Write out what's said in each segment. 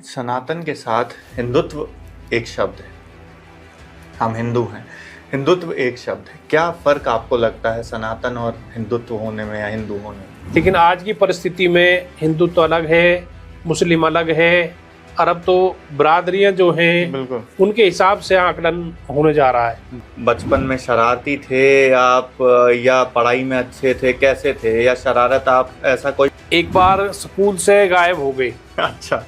सनातन के साथ हिंदुत्व एक शब्द है। हम हिंदू हैं, हिंदुत्व एक शब्द है। क्या फर्क आपको लगता है सनातन और हिंदुत्व होने में या हिंदू होने में? लेकिन आज की परिस्थिति में हिंदुत्व अलग है, मुस्लिम अलग है, अरब तो बरादरियां जो हैं बिल्कुल उनके हिसाब से आकलन होने जा रहा है। बचपन में शरारती थे आप या पढ़ाई में अच्छे थे, कैसे थे? या शरारत आप ऐसा कोई? एक बार स्कूल से गायब हो गए। अच्छा।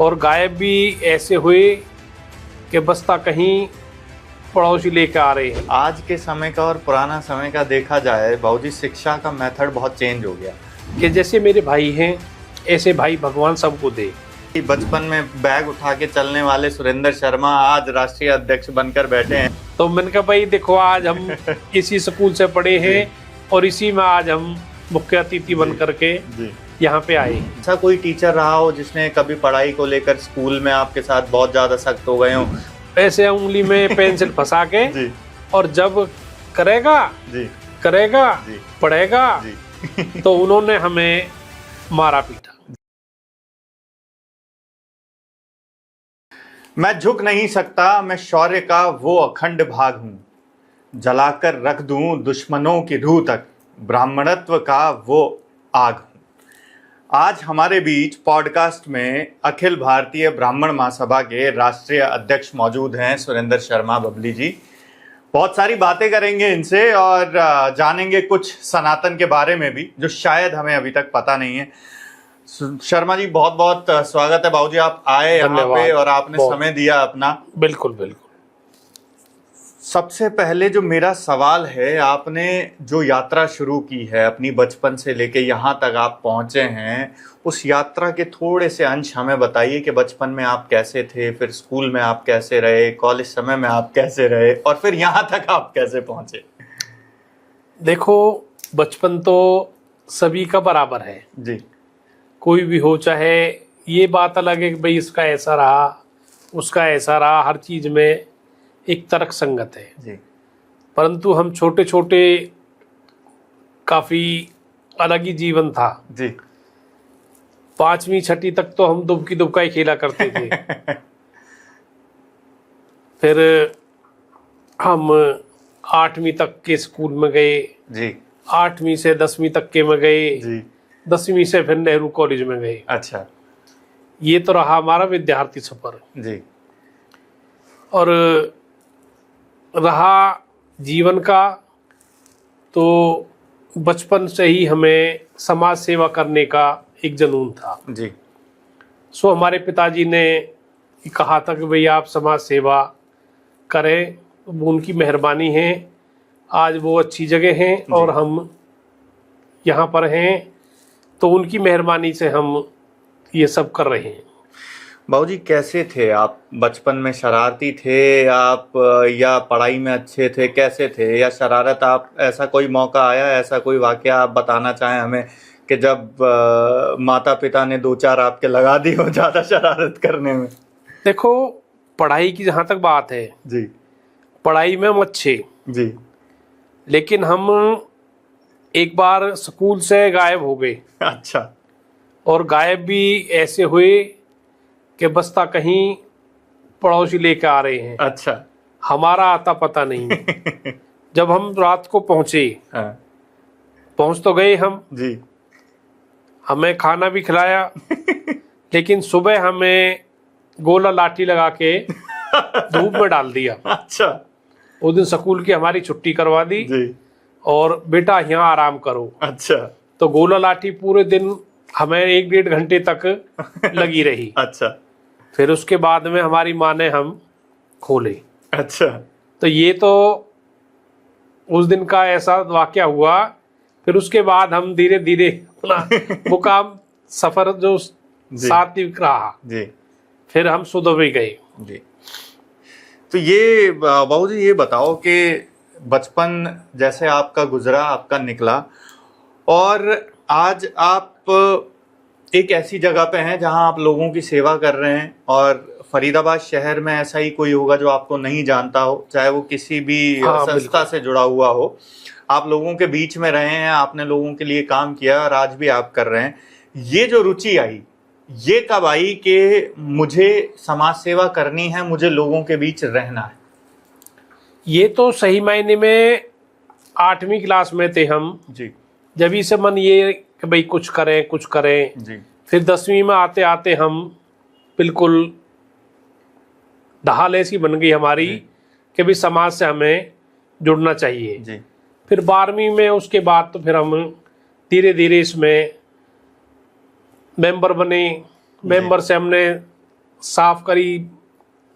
और गायब भी ऐसे हुए कि बस्ता कहीं पड़ोसी लेके आ रहे हैं। आज के समय का और पुराना समय का देखा जाए बाबूजी, शिक्षा का मेथड बहुत चेंज हो गया कि जैसे मेरे भाई हैं ऐसे भाई भगवान सबको दे। बचपन में बैग उठा के चलने वाले सुरेंद्र शर्मा आज राष्ट्रीय अध्यक्ष बनकर बैठे हैं। तो मैंने कहा भाई देखो, आज हम इसी स्कूल से पढ़े हैं और इसी में आज हम मुख्य अतिथि बन करके यहाँ पे आए। अच्छा, कोई टीचर रहा हो जिसने कभी पढ़ाई को लेकर स्कूल में आपके साथ बहुत ज्यादा सख्त हो गए हो? ऐसे उंगली में पेंसिल फंसा के जी। और जब करेगा जी करेगा जी पढ़ेगा जी तो उन्होंने हमें मारा पीटा। मैं झुक नहीं सकता, मैं शौर्य का वो अखंड भाग हूं, जलाकर रख दूं दुश्मनों की रूह तक, ब्राह्मणत्व का वो आग हूं। आज हमारे बीच पॉडकास्ट में अखिल भारतीय ब्राह्मण महासभा के राष्ट्रीय अध्यक्ष मौजूद हैं, सुरेंद्र शर्मा बबली जी। बहुत सारी बातें करेंगे इनसे और जानेंगे कुछ सनातन के बारे में भी जो शायद हमें अभी तक पता नहीं है। शर्मा जी, बहुत बहुत स्वागत है बाबूजी, आप आए यहाँ पे और आपने समय दिया अपना। बिल्कुल बिल्कुल। सबसे पहले जो मेरा सवाल है, आपने जो यात्रा शुरू की है अपनी बचपन से लेके यहाँ तक आप पहुंचे हैं, उस यात्रा के थोड़े से अंश हमें बताइए कि बचपन में आप कैसे थे, फिर स्कूल में आप कैसे रहे, कॉलेज समय में आप कैसे रहे और फिर यहाँ तक आप कैसे पहुंचे? देखो, बचपन तो सभी का बराबर है जी। कोई भी हो, चाहे ये बात अलग है कि भाई इसका ऐसा रहा उसका ऐसा रहा, हर चीज में एक तर्क संगत है जी। परंतु हम छोटे छोटे काफी अलग ही जीवन था जी। 5वीं 6वीं तक तो हम दुबकी दुबका ही खेला करते थे। फिर हम 8वीं तक के स्कूल में गए जी। 8वीं से 10वीं तक के में गए जी। 10वीं से फिर नेहरू कॉलेज में गए। अच्छा। ये तो रहा हमारा विद्यार्थी सफर। जी। और रहा जीवन का, तो बचपन से ही हमें समाज सेवा करने का एक जुनून था। जी। सो हमारे पिताजी ने कहा था कि भाई आप समाज सेवा करें, वो उनकी मेहरबानी है, आज वो अच्छी जगह हैं और हम यहाँ पर हैं, तो उनकी मेहरबानी से हम ये सब कर रहे हैं। बाबूजी, कैसे थे आप बचपन में? शरारती थे आप या पढ़ाई में अच्छे थे, कैसे थे? या शरारत आप, ऐसा कोई मौका आया, ऐसा कोई वाकया आप बताना चाहें हमें कि जब माता पिता ने 2-4 आपके लगा दी हो ज़्यादा शरारत करने में? देखो, पढ़ाई की जहाँ तक बात है, जी। पढ़ाई में हम अच्छे, जी। लेकिन हम एक बार स्कूल से गायब हो गए। अच्छा। और गायब भी ऐसे हुए कि बस्ता कहीं पड़ोसी लेके आ रहे हैं। अच्छा। हमारा आता पता नहीं। जब हम रात को पहुंचे, हाँ। पहुंच तो गए हम, जी। हमें खाना भी खिलाया, लेकिन सुबह हमें गोला लाठी लगा के धूप में डाल दिया। अच्छा। उस दिन स्कूल की हमारी छुट्टी करवा दी जी। और बेटा यहाँ आराम करो। अच्छा। तो गोला लाठी पूरे दिन हमें 1-1.5 घंटे तक लगी रही। अच्छा। फिर उसके बाद में हमारी माँ ने हम खोले। अच्छा। तो ये तो उस दिन का ऐसा वाकया हुआ। फिर उसके बाद हम धीरे धीरे अपना मुकाम सफर जो साथ ही रहा, जी। फिर हम सुदुबई गए। जी। तो ये बाबूजी, ये बताओ कि बचपन जैसे आपका गुजरा, आपका निकला, और आज आप एक ऐसी जगह पे हैं जहां आप लोगों की सेवा कर रहे हैं, और फरीदाबाद शहर में ऐसा ही कोई होगा जो आपको नहीं जानता हो, चाहे वो किसी भी संस्था से जुड़ा हुआ हो। आप लोगों के बीच में रहे हैं, आपने लोगों के लिए काम किया और आज भी आप कर रहे हैं। ये जो रुचि आई, ये कब आई कि मुझे समाज सेवा करनी है, मुझे लोगों के बीच रहना है? ये तो सही मायने में 8वीं क्लास में थे हम, जी जब से मन ये कि भाई कुछ करें कुछ करें। जी फिर 10वीं में आते आते हम बिल्कुल ढाल ऐसी बन गई हमारी कि भाई समाज से हमें जुड़ना चाहिए। जी फिर 12वीं में उसके बाद तो फिर हम धीरे धीरे इसमें मेंबर बने। मेंबर से हमने साफ करी,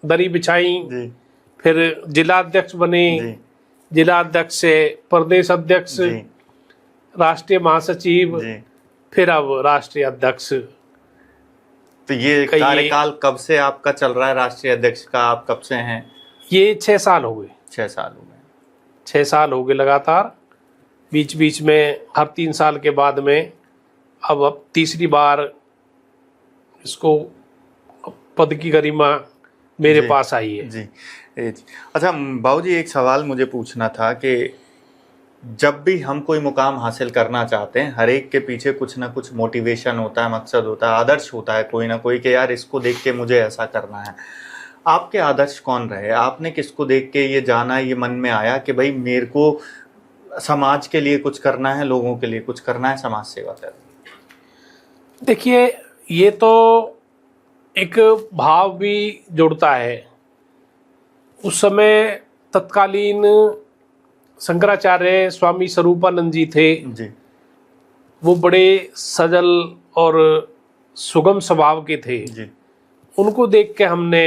दरी बिछाई, जी फिर जिला अध्यक्ष बने, जी जिला अध्यक्ष से प्रदेश अध्यक्ष, जी राष्ट्रीय महासचिव, जी। फिर अब राष्ट्रीय अध्यक्ष। तो ये कार्यकाल कब से आपका चल रहा है राष्ट्रीय अध्यक्ष का? आप कब से हैं? ये 6 साल हो गए। 6 साल हो गए। 6 साल हो गए लगातार। बीच बीच में हर 3 साल के बाद में अब तीसरी बार इसको पद की गरिमा मेरे जी, पास आई है। जी जी। अच्छा बाबूजी, एक सवाल मुझे पूछना था कि जब भी हम कोई मुकाम हासिल करना चाहते हैं, हर एक के पीछे कुछ ना कुछ मोटिवेशन होता है, मकसद होता है, आदर्श होता है कोई ना कोई कि यार इसको देख के मुझे ऐसा करना है। आपके आदर्श कौन रहे? आपने किसको देख के ये जाना, ये मन में आया कि भाई मेरे को समाज के लिए कुछ करना है, लोगों के लिए कुछ करना है, समाज सेवा करनी? देखिए, ये तो एक भाव भी जुड़ता है। उस समय तत्कालीन शंकराचार्य स्वामी स्वरूपानंद जी थे। जी वो बड़े सजल और सुगम स्वभाव के थे। जी उनको देख के हमने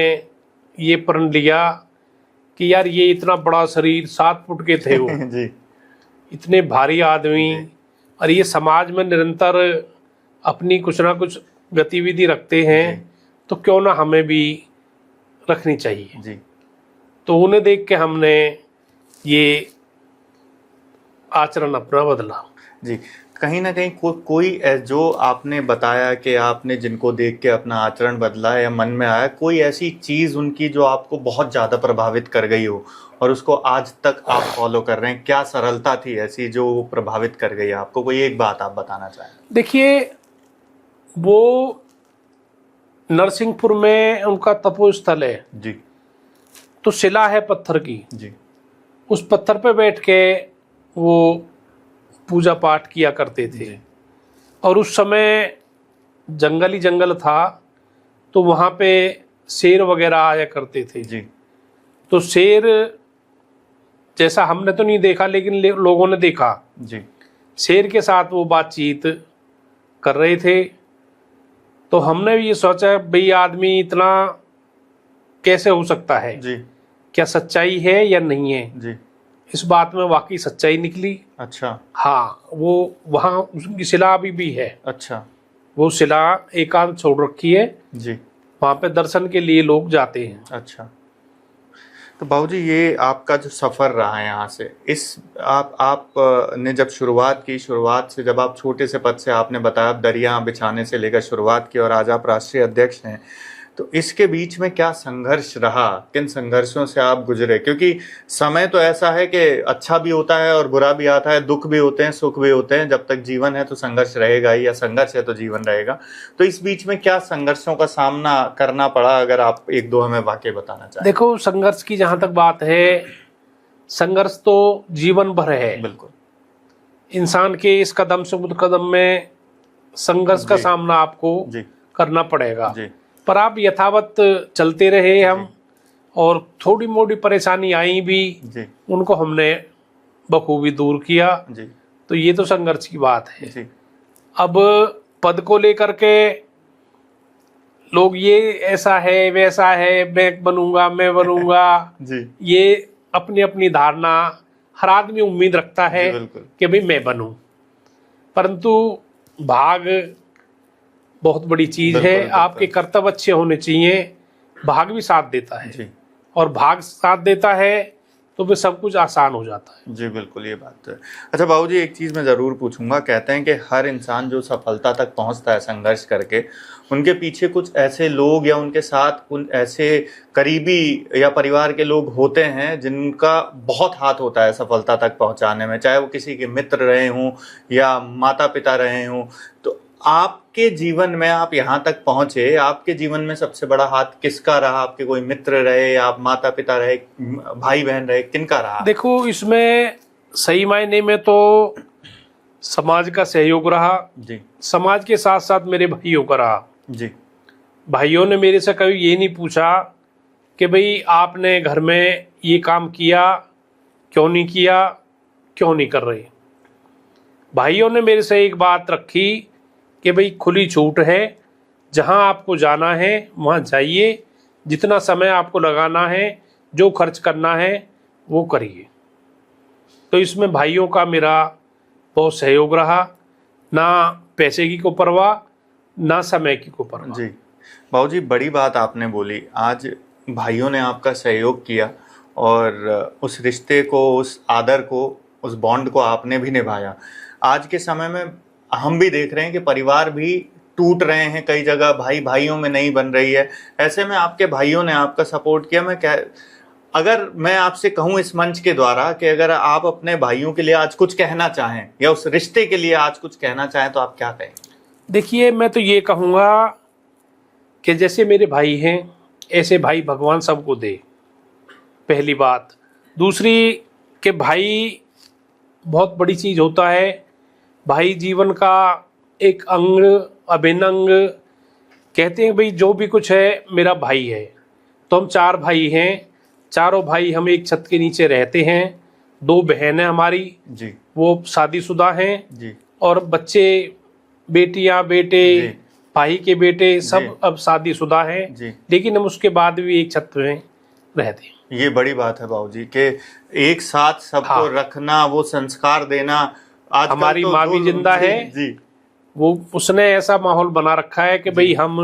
ये प्रण लिया कि यार ये इतना बड़ा शरीर, 7 फुट के थे वो जी इतने भारी आदमी, और ये समाज में निरंतर अपनी कुछ ना कुछ गतिविधि रखते हैं, तो क्यों ना हमें भी रखनी चाहिए। जी। तो उन्हें देख के हमने ये आचरण अपना बदला। जी, कहीं ना कहीं कोई जो आपने बताया कि आपने जिनको देख के अपना आचरण बदला या मन में आया, कोई ऐसी चीज उनकी जो आपको बहुत ज्यादा प्रभावित कर गई हो और उसको आज तक आप फॉलो कर रहे हैं? क्या सरलता थी ऐसी जो प्रभावित कर गई आपको? कोई एक बात आप बताना चाहें? देखिए, वो नरसिंहपुर में उनका तपोस्थल है जी। तो शिला है पत्थर की। जी। उस पत्थर पे बैठ के वो पूजा पाठ किया करते थे। और उस समय जंगल ही जंगल था, तो वहाँ पे शेर वगैरह आया करते थे। जी। तो शेर जैसा हमने तो नहीं देखा, लेकिन लोगों ने देखा। जी। शेर के साथ वो बातचीत कर रहे थे। तो हमने भी ये सोचा, भाई आदमी इतना कैसे हो सकता है? जी। क्या सच्चाई है या नहीं है? जी। इस बात में वाकई सच्चाई निकली। अच्छा। हाँ, वो वहाँ उसकी शिला अभी भी है। अच्छा। वो शिला एकांत छोड़ रखी है। जी। वहाँ पे दर्शन के लिए लोग जाते हैं। अच्छा। तो बाबूजी, ये आपका जो सफ़र रहा है यहाँ से, इस आप ने जब शुरुआत की, शुरुआत से जब आप छोटे से पद से आपने बताया दरिया बिछाने से लेकर शुरुआत की और आज आप राष्ट्रीय अध्यक्ष हैं, तो इसके बीच में क्या संघर्ष रहा? किन संघर्षों से आप गुजरे? क्योंकि समय तो ऐसा है कि अच्छा भी होता है और बुरा भी आता है, दुख भी होते हैं, सुख भी होते हैं। जब तक जीवन है तो संघर्ष रहेगा ही, या संघर्ष है तो जीवन रहेगा। तो इस बीच में क्या संघर्षों का सामना करना पड़ा, अगर आप 1-2 हमें वाकई बताना चाहें? देखो, संघर्ष की जहाँ तक बात है, संघर्ष तो जीवन भर है। बिल्कुल। इंसान के इस कदम से उस कदम में संघर्ष का सामना आपको जी। करना पड़ेगा। जी। पर आप यथावत चलते रहे हम, और थोड़ी मोटी परेशानी आई भी, जी। उनको हमने बखूबी दूर किया। जी। तो ये तो संघर्ष की बात है। जी। अब पद को लेकर के लोग ये ऐसा है वैसा है, मैं बनूंगा मैं बनूंगा जी। ये अपनी अपनी धारणा, हर आदमी उम्मीद रखता है कि भाई मैं बनूं। परंतु भाग बहुत बड़ी चीज है। आपके कर्तव्य अच्छे होने चाहिए, भाग भी साथ देता है। जी। और भाग साथ देता है तो फिर सब कुछ आसान हो जाता है। जी बिल्कुल, ये बात तो है। अच्छा बाबूजी, एक चीज़ मैं ज़रूर पूछूंगा। कहते हैं कि हर इंसान जो सफलता तक पहुंचता है संघर्ष करके, उनके पीछे कुछ ऐसे लोग या उनके साथ कुछ ऐसे करीबी या परिवार के लोग होते हैं जिनका बहुत हाथ होता है सफलता तक पहुंचाने में, चाहे वो किसी के मित्र रहे हों या माता पिता रहे हों। तो आपके जीवन में आप यहाँ तक पहुंचे, आपके जीवन में सबसे बड़ा हाथ किसका रहा? आपके कोई मित्र रहे, आप माता पिता रहे, भाई बहन रहे, किनका रहा? देखो, इसमें सही मायने में तो समाज का सहयोग रहा जी। समाज के साथ साथ मेरे भाइयों का रहा जी। भाइयों ने मेरे से कभी ये नहीं पूछा कि भाई आपने घर में ये काम किया, क्यों नहीं किया, क्यों नहीं कर रहे। भाइयों ने मेरे से एक बात रखी कि भाई खुली छूट है, जहाँ आपको जाना है वहाँ जाइए, जितना समय आपको लगाना है, जो खर्च करना है वो करिए। तो इसमें भाइयों का मेरा बहुत सहयोग रहा, ना पैसे की को परवाह, ना समय की को परवाह। जी बाबूजी, बड़ी बात आपने बोली। आज भाइयों ने आपका सहयोग किया और उस रिश्ते को, उस आदर को, उस बॉन्ड को आपने भी निभाया। आज के समय में हम भी देख रहे हैं कि परिवार भी टूट रहे हैं, कई जगह भाई भाइयों में नहीं बन रही है। ऐसे में आपके भाइयों ने आपका सपोर्ट किया। अगर मैं आपसे कहूं इस मंच के द्वारा कि अगर आप अपने भाइयों के लिए आज कुछ कहना चाहें या उस रिश्ते के लिए आज कुछ कहना चाहें तो आप क्या कहेंगे? देखिए, मैं तो ये कहूँगा कि जैसे मेरे भाई हैं ऐसे भाई भगवान सबको दे, पहली बात। दूसरी कि भाई बहुत बड़ी चीज़ होता है, भाई जीवन का एक अंग, अभिन्न अंग। कहते हैं भाई जो भी कुछ है मेरा भाई है। तो हम 4 भाई हैं, चारों भाई हम एक छत के नीचे रहते हैं। 2 बहनें हमारी जी, वो शादीशुदा हैं जी, और बच्चे, बेटियां, बेटे, जी, भाई के बेटे सब जी, अब शादीशुदा हैं, जी। लेकिन हम उसके बाद भी एक छत में रहते हैं। ये बड़ी बात है बाबूजी कि एक साथ सबको हाँ। रखना, वो संस्कार देना। आजकल हमारी तो माँ जो- भी जिंदा जी, है। जी, वो उसने ऐसा माहौल बना रखा है कि भाई हम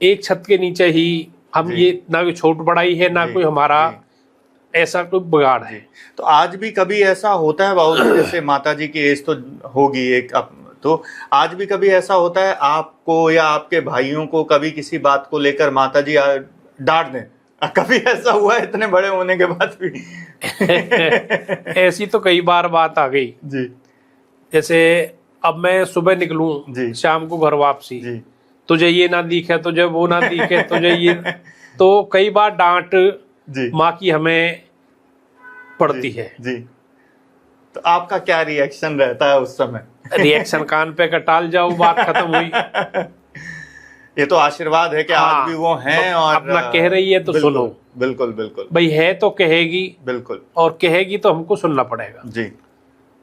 एक छत के नीचे ही हम, जी। ये ना कोई छोट बड़ाई है, ना जी, कोई हमारा ऐसा कोई बिगाड़ है। तो आज भी कभी ऐसा होता है बाबूजी, जैसे माता जी की एज तो होगी एक अब, तो आज भी कभी ऐसा होता है आपको या आपके भाइयों को कभी किसी बात को लेकर माता जी डांट दें? कभी ऐसा हुआ है इतने बड़े होने के बाद भी? ऐसी तो कई बार बात आ गई। जी, जैसे अब मैं सुबह जी। निकलूं, शाम को घर वापसी, जी, तुझे ये ना दिखे, तुझे वो ना दिखे, तुझे ये, तो कई बार डांट जी, माँ की हमें पड़ती है। जी। तो आपका क्या रिएक्शन रहता है उस समय? रिएक्शन कान पे का टाल जाओ, बात खत्म हुई। ये तो आशीर्वाद है कि हाँ, आज भी वो हैं और अपना कह रही है तो बिल्कुल, सुनो। बिल्कुल बिल्कुल भाई है तो कहेगी, बिल्कुल। और कहेगी तो हमको सुनना पड़ेगा। जी,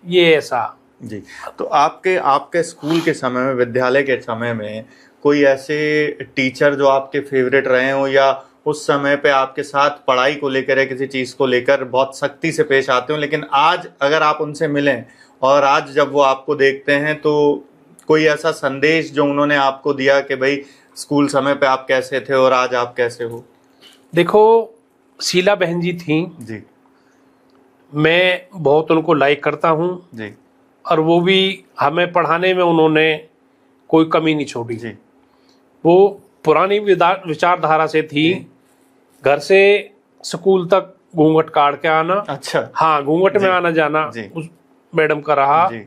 ये ऐसा। जी। तो आपके आपके स्कूल के समय में, विद्यालय के समय में कोई ऐसे टीचर जो आपके फेवरेट रहे हो, या उस समय पे आपके साथ पढ़ाई को लेकर या किसी चीज़ को लेकर बहुत सख्ती से पेश आते हो, लेकिन आज अगर आप उनसे मिलें और आज जब वो आपको देखते हैं तो कोई ऐसा संदेश जो उन्होंने आपको दिया कि भाई स्कूल समय पे आप कैसे थे और आज आप कैसे हो? देखो, शीला बहन जी थी, जी, मैं बहुत उनको लाइक करता हूँ, जी, और वो भी हमें पढ़ाने में उन्होंने कोई कमी नहीं छोड़ी। जी, वो पुरानी विचारधारा से थी। घर से स्कूल तक घूंघट काट के आना, अच्छा, हाँ, घूंघट में आना जाना जी, उस मैडम का रहा। जी,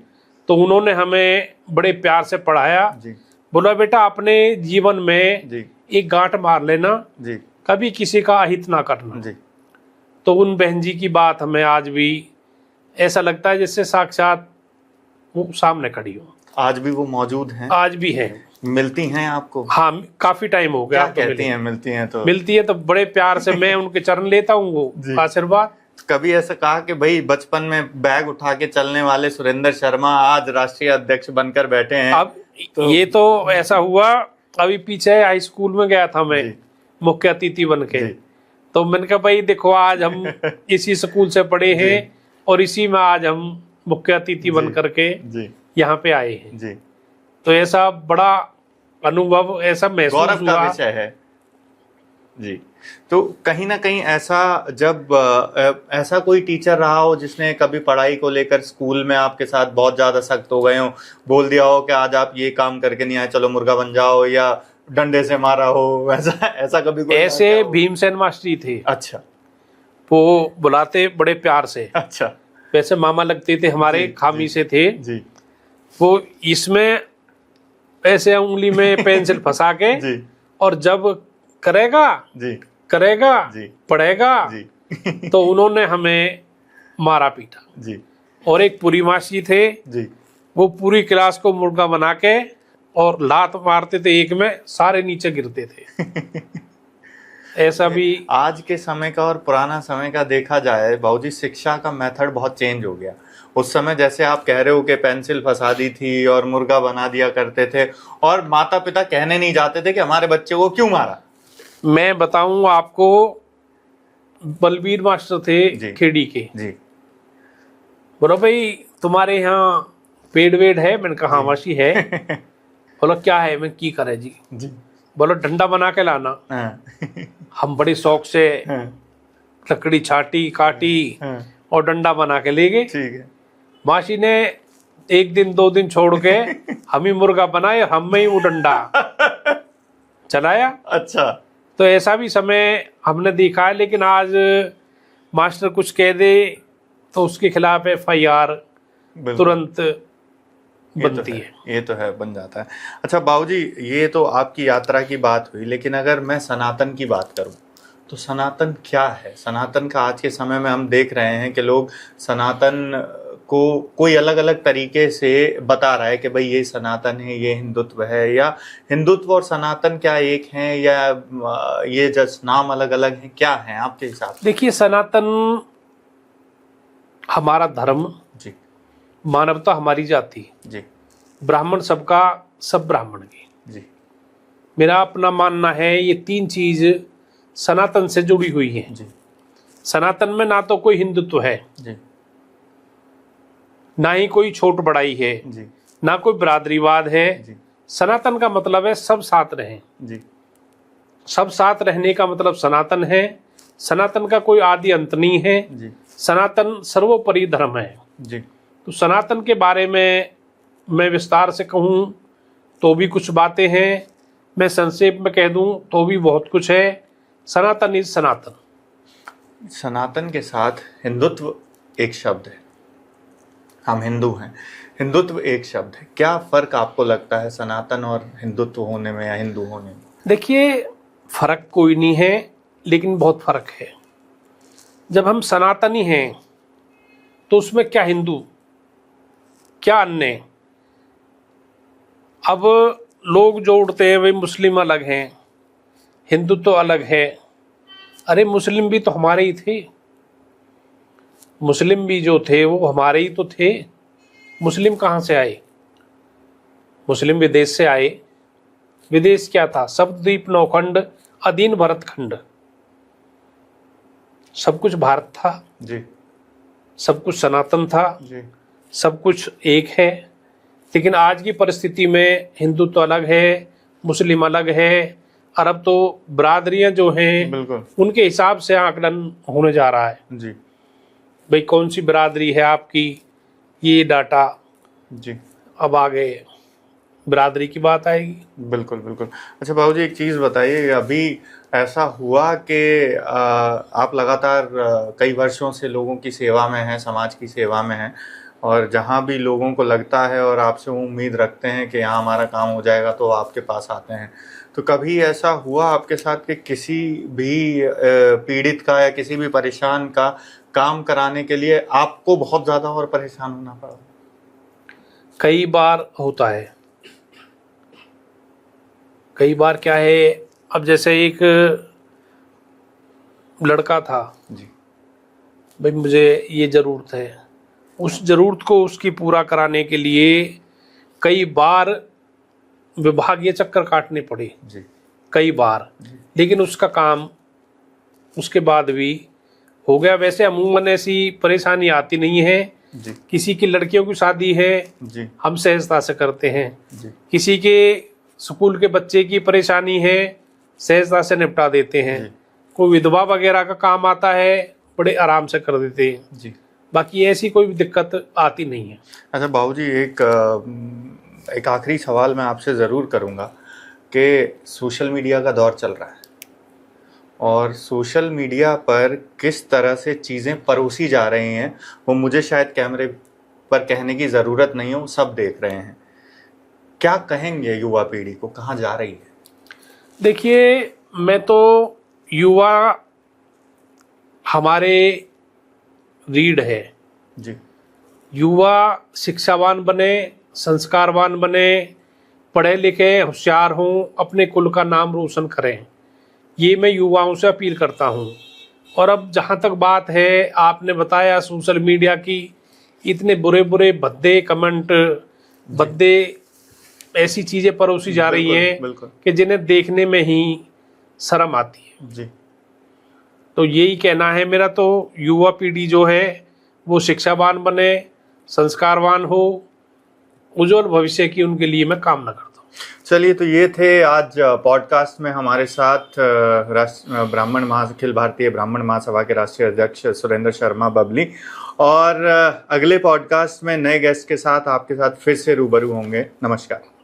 तो उन्होंने हमें बड़े प्यार से पढ़ाया। जी, बोला बेटा अपने जीवन में जी, एक गांठ मार लेना, जी, कभी किसी का अहित ना करना। जी। तो उन बहन जी की बात हमें आज भी ऐसा लगता है जैसे साक्षात वो सामने खड़ी हो। आज भी वो मौजूद हैं? आज भी है। मिलती हैं आपको? हाँ, काफी टाइम हो गया। क्या आपको कहती मिले। हैं? मिलती हैं तो मिलती है तो बड़े प्यार से मैं उनके चरण लेता हूँ, जी। वो आशीर्वाद। कभी ऐसा कहा कि भाई बचपन में बैग उठा के चलने वाले सुरेंद्र शर्मा आज राष्ट्रीय अध्यक्ष बनकर बैठे हैं? अब ये तो ऐसा हुआ, अभी पीछे हाई स्कूल में गया था मैं, जी, मुख्य अतिथि बन के। जी, तो मैंने कहा भाई देखो, आज हम इसी स्कूल से पढ़े हैं और इसी में आज हम मुख्य अतिथि बन करके जी, यहाँ पे आए हैं। जी। तो ऐसा बड़ा अनुभव, ऐसा महसूस गौरव का हुआ। विषय है। जी। तो कहीं ना कहीं ऐसा, जब ऐसा कोई टीचर रहा हो जिसने कभी पढ़ाई को लेकर स्कूल में आपके साथ बहुत ज्यादा सख्त हो गए हो, बोल दिया हो कि आज आप ये काम करके नहीं आए, चलो मुर्गा बन जाओ, या डंडे से मारा हो, ऐसा ऐसा कभी कोई ऐसे वाकया हो? भीमसेन मास्टर थे। अच्छा, वो बुलाते बड़े प्यार से, अच्छा। वैसे मामा लगते थे हमारे, जी, खामी जी, से थे जी, वो। इसमें ऐसे उंगली में पेंसिल फंसा के जी और जब करेगा जी करेगा जी पढ़ेगा जी तो उन्होंने हमें मारा पीटा। जी और एक पूरी मासी थे, जी वो पूरी क्लास को मुर्गा बना के और लात मारते थे, एक में सारे नीचे गिरते थे। ऐसा भी आज के समय का और पुराना समय का देखा जाए बाबूजी, शिक्षा का मेथड बहुत चेंज हो गया। उस समय जैसे आप कह रहे हो कि पेंसिल फंसा दी थी और मुर्गा बना दिया करते थे, और माता पिता कहने नहीं जाते थे कि हमारे बच्चे को क्यों मारा। मैं बताऊं आपको, बलबीर मास्टर थे जी। खेड़ी के। जी बोलो भाई तुम्हारे यहाँ पेड़ वेड़ है? मैंने कहा हाँ मासी है। बोलो क्या है? मैं की करे जी। जी बोलो डंडा बना के लाना। हाँ हम बड़े शौक से हाँ लकड़ी छाटी काटी हाँ और डंडा बना के ले गए। ठीक है। मासी ने एक दिन 2 दिन छोड़ के हम ही मुर्गा बनाए, हम में ही वो डंडा चलाया। अच्छा तो ऐसा भी समय हमने देखा है। लेकिन आज मास्टर कुछ कह दे तो उसके खिलाफ FIR बिल्कुल। तुरंत ये तो बनती है। ये तो है, बन जाता है। अच्छा बाबूजी, ये तो आपकी यात्रा की बात हुई, लेकिन अगर मैं सनातन की बात करूं तो सनातन क्या है? सनातन का आज के समय में हम देख रहे हैं कि लोग सनातन को कोई अलग अलग तरीके से बता रहा है कि भाई ये सनातन है, ये हिंदुत्व है, या हिंदुत्व और सनातन क्या एक हैं, या ये जस्ट नाम अलग अलग हैं, क्या है आपके हिसाब से? देखिए, सनातन हमारा धर्म, जी मानवता हमारी जाति, जी ब्राह्मण सबका सब ब्राह्मण की। जी मेरा अपना मानना है ये 3 चीज सनातन से जुड़ी हुई है। जी सनातन में ना तो कोई हिंदुत्व है, जी ना ही कोई छोट बड़ाई है, जी ना कोई बिरादरीवाद है। जी सनातन का मतलब है सब साथ रहें। जी सब साथ रहने का मतलब सनातन है। सनातन का कोई आदि अंत नहीं है। जी सनातन सर्वोपरि धर्म है। जी तो सनातन के बारे में मैं विस्तार से कहूँ तो भी कुछ बातें हैं, मैं संक्षेप में कह दूँ तो भी बहुत कुछ है। सनातन इज सनातन। सनातन के साथ हिंदुत्व एक शब्द है, हम हिंदू हैं, हिंदुत्व एक शब्द है। क्या फर्क आपको लगता है सनातन और हिंदुत्व होने में या हिंदू होने में? देखिए, फर्क कोई नहीं है, लेकिन बहुत फर्क है। जब हम सनातनी हैं तो उसमें क्या हिंदू क्या अन्य। अब लोग जोड़ते हैं भाई मुस्लिम अलग हैं, हिंदू तो अलग है। अरे मुस्लिम भी तो हमारे ही थे। मुस्लिम भी जो थे वो हमारे ही तो थे। मुस्लिम कहाँ से आए? मुस्लिम विदेश से आए। विदेश क्या था? सप्तद्वीप नौखंड अधीन भरतखंड, सब कुछ भारत था, जी सब कुछ सनातन था, जी सब कुछ एक है। लेकिन आज की परिस्थिति में हिंदू तो अलग है, मुस्लिम अलग है। अरब तो बरादरियां जो हैं बिल्कुल उनके हिसाब से आकलन होने जा रहा है। जी भाई कौन सी बरादरी है आपकी, ये डाटा जी अब आगे बरादरी की बात आएगी। बिल्कुल बिल्कुल। अच्छा बाबूजी, एक चीज़ बताइए, अभी ऐसा हुआ कि आप लगातार कई वर्षों से लोगों की सेवा में हैं, समाज की सेवा में हैं, और जहाँ भी लोगों को लगता है और आपसे उम्मीद रखते हैं कि यहाँ हमारा काम हो जाएगा तो आपके पास आते हैं, तो कभी ऐसा हुआ आपके साथ कि किसी भी पीड़ित का या किसी भी परेशान का काम कराने के लिए आपको बहुत ज़्यादा और परेशान होना पड़ा? कई बार होता है। कई बार क्या है, अब जैसे एक लड़का था, जी भाई मुझे ये ज़रूरत है, उस ज़रूरत को उसकी पूरा कराने के लिए कई बार विभागीय चक्कर काटने पड़े, जी कई बार। लेकिन उसका काम उसके बाद भी हो गया। वैसे अमूमन ऐसी परेशानी आती नहीं है। जी किसी की लड़कियों की शादी है, जी हम सहजता से करते हैं। जी किसी के स्कूल के बच्चे की परेशानी है, सहजता से निपटा देते हैं। जी कोई विधवा वगैरह का काम आता है, बड़े आराम से कर देते हैं। जी। बाकी ऐसी कोई दिक्कत आती नहीं है। अच्छा बाबूजी, एक आखिरी सवाल मैं आपसे ज़रूर करूँगा कि सोशल मीडिया का दौर चल रहा है, और सोशल मीडिया पर किस तरह से चीज़ें परोसी जा रही हैं वो मुझे शायद कैमरे पर कहने की ज़रूरत नहीं है, वो सब देख रहे हैं। क्या कहेंगे युवा पीढ़ी को, कहाँ जा रही है? देखिए, मैं तो युवा हमारे रीढ़ है। जी। युवा शिक्षावान बने, संस्कारवान बने, पढ़े लिखे होशियार हों, अपने कुल का नाम रोशन करें, ये मैं युवाओं से अपील करता हूँ। और अब जहाँ तक बात है, आपने बताया सोशल मीडिया की, इतने बुरे बुरे भद्दे कमेंट, भद्दे ऐसी चीज़ें परोसी जा रही हैं बिल्कुल। कि जिन्हें देखने में ही शर्म आती है। जी। तो यही कहना है मेरा, तो युवा पीढ़ी जो है वो शिक्षावान बने, संस्कारवान हो, उज्जवल भविष्य की उनके लिए मैं कामना करता हूँ। चलिए, तो ये थे आज पॉडकास्ट में हमारे साथ अखिल भारतीय ब्राह्मण महासभा के राष्ट्रीय अध्यक्ष सुरेंद्र शर्मा बबली। और अगले पॉडकास्ट में नए गेस्ट के साथ आपके साथ फिर से रूबरू होंगे। नमस्कार।